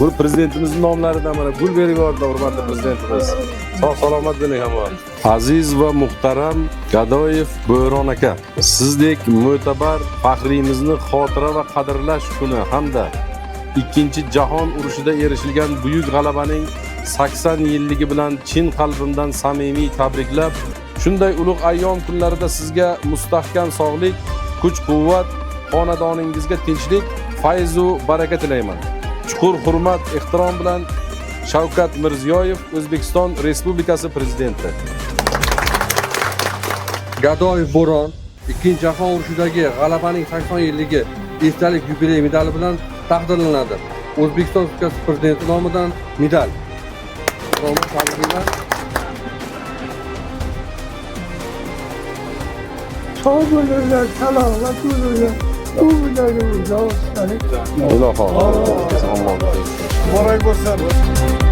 Bu prezidentimizning nomlaridan mana gul berib yubordi, hurmatli prezidentimiz. Sog' salomat bo'ling hamma. Aziz va muhtaram Gadoyev Bo'ron aka, sizdek mo'tabar faxriyimizni xotira va qadrlash kuni hamda Ikkinchi jahon urushida erishilgan buyuk g'alabaning 80 yilligi bilan chin qalbimdan samimiy tabriklab, shunday ulug' ayyom kunlarida sizga mustahkam sog'lik, kuch-quvvat, xonadoningizga tinchlik, fayz va baraka tilayman. Chuqur hurmat, ehtirom bilan Shavkat Mirziyoyev, O'zbekiston Respublikasi prezidenti. Gadoyev Bo'ron Ikkinchi jahon urushidagi g'alabaning 80 yilligi esdalik yubiley medali bilan taqdirlanadi. O'zbekiston Respublikasi prezidenti nomidan medal. Tabriklar. Sağ bo'linglar, salomat bo'linglar. Bu bilan Ilohim. Muborak bo'lsin.